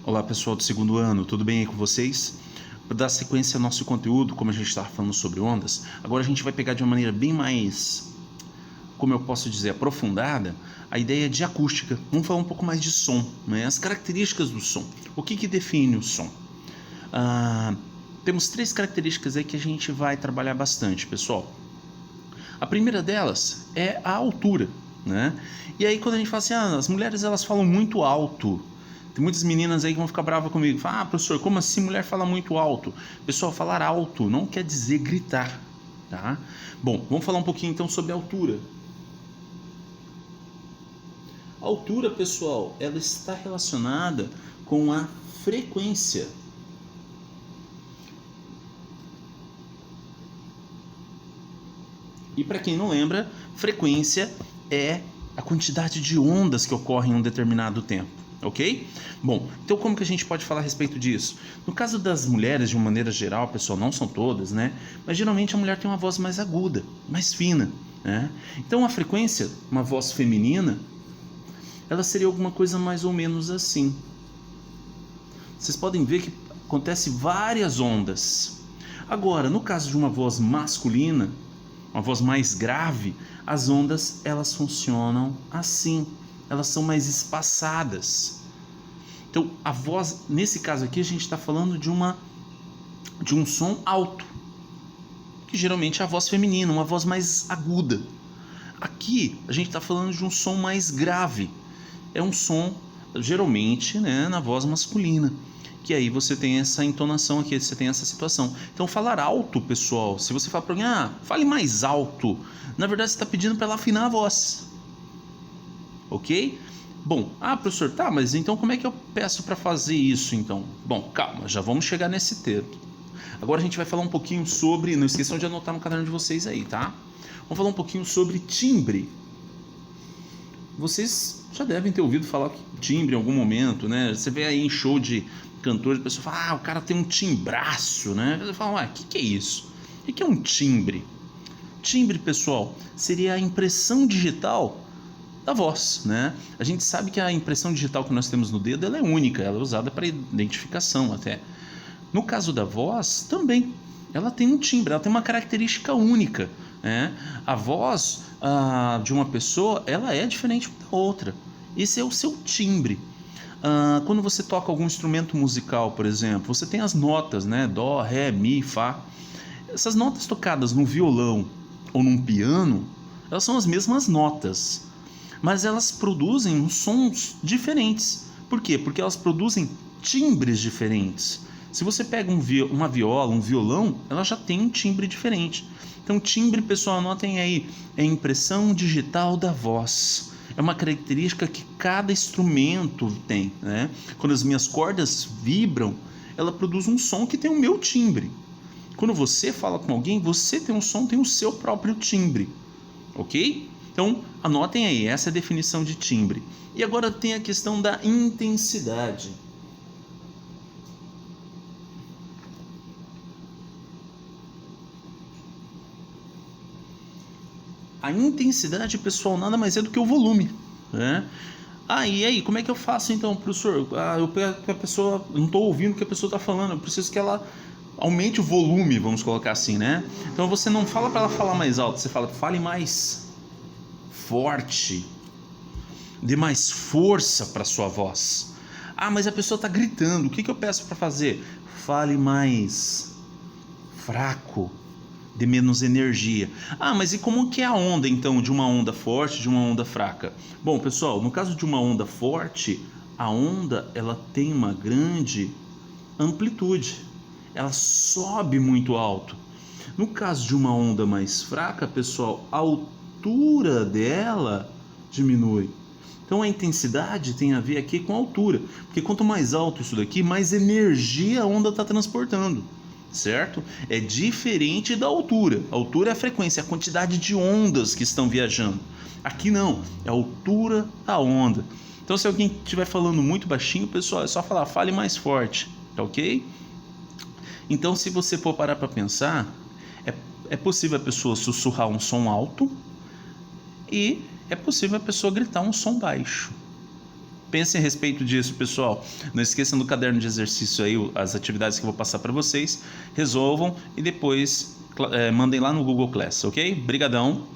Olá pessoal do segundo ano, tudo bem aí com vocês? Para dar sequência ao nosso conteúdo, como a gente estava falando sobre ondas, agora a gente vai pegar de uma maneira bem mais, como eu posso dizer, aprofundada, a ideia de acústica. Vamos falar um pouco mais de som, né? As características do som. O que define o som? Temos 3 características aí que a gente vai trabalhar bastante, pessoal. A primeira delas é a altura, né? E aí quando a gente fala assim, as mulheres elas falam muito alto. Tem muitas meninas aí que vão ficar bravas comigo. Falam, professor, como assim mulher fala muito alto? Pessoal, falar alto não quer dizer gritar, tá? Bom, vamos falar um pouquinho então sobre a altura. A altura, pessoal, ela está relacionada com a frequência. E para quem não lembra, frequência é a quantidade de ondas que ocorrem em um determinado tempo. Ok? Bom, então como que a gente pode falar a respeito disso? No caso das mulheres, de uma maneira geral, pessoal, não são todas, né? Mas geralmente a mulher tem uma voz mais aguda, mais fina, né? Então a frequência, uma voz feminina, ela seria alguma coisa mais ou menos assim. Vocês podem ver que acontece várias ondas. Agora, no caso de uma voz masculina, uma voz mais grave, as ondas elas funcionam assim. Elas são mais espaçadas. Então, a voz, nesse caso aqui, a gente está falando de um som alto, que geralmente é a voz feminina, uma voz mais aguda. Aqui, a gente está falando de um som mais grave. É um som, geralmente, né, na voz masculina. Que aí você tem essa entonação aqui, você tem essa situação. Então, falar alto, pessoal, se você fala para alguém, fale mais alto, na verdade você está pedindo para ela afinar a voz. Ok? Bom, professor, tá, mas então como é que eu peço para fazer isso então? Bom, calma, já vamos chegar nesse termo. Agora a gente vai falar um pouquinho sobre, não esqueçam de anotar no caderno de vocês aí, tá? Vamos falar um pouquinho sobre timbre. Vocês já devem ter ouvido falar timbre em algum momento, né? Você vê aí em show de cantores, a pessoa fala, o cara tem um timbraço, né? Você fala, o que é isso? O que é um timbre? Timbre, pessoal, seria a impressão digital da voz, né? A gente sabe que a impressão digital que nós temos no dedo ela é única, ela é usada para identificação até. No caso da voz, também, ela tem um timbre, ela tem uma característica única, né? A voz de uma pessoa, ela é diferente da outra. Esse é o seu timbre. Quando você toca algum instrumento musical, por exemplo, você tem as notas, né? Dó, ré, mi, fá. Essas notas tocadas no violão ou num piano, elas são as mesmas notas, mas elas produzem sons diferentes. Por quê? Porque elas produzem timbres diferentes. Se você pega uma viola, um violão, ela já tem um timbre diferente. Então, timbre, pessoal, anotem aí, é a impressão digital da voz. É uma característica que cada instrumento tem, né? Quando as minhas cordas vibram, ela produz um som que tem o meu timbre. Quando você fala com alguém, você tem um som, tem o seu próprio timbre. Ok? Então, anotem aí, essa é a definição de timbre. E agora tem a questão da intensidade. A intensidade, pessoal, nada mais é do que o volume, né? E aí, como é que eu faço então, professor? Eu pego que a pessoa, não estou ouvindo o que a pessoa está falando, eu preciso que ela aumente o volume, vamos colocar assim, né? Então você não fala para ela falar mais alto, você fale mais forte, dê mais força para sua voz. Mas a pessoa está gritando, o que eu peço para fazer? Fale mais fraco, dê menos energia. Mas e como que é a onda então, de uma onda forte, de uma onda fraca? Bom, pessoal, no caso de uma onda forte, a onda ela tem uma grande amplitude, ela sobe muito alto. No caso de uma onda mais fraca, pessoal, a altura dela diminui. Então a intensidade tem a ver aqui com a altura, porque quanto mais alto isso daqui, mais energia a onda está transportando, certo? É diferente da altura. A altura é a frequência, a quantidade de ondas que estão viajando. Aqui não, é a altura da onda. Então se alguém estiver falando muito baixinho, pessoal, é só falar, fale mais forte, tá ok? Então se você for parar para pensar, é possível a pessoa sussurrar um som alto e é possível a pessoa gritar um som baixo. Pensem a respeito disso, pessoal. Não esqueçam do caderno de exercício aí, as atividades que eu vou passar para vocês. Resolvam e depois mandem lá no Google Class, ok? Brigadão.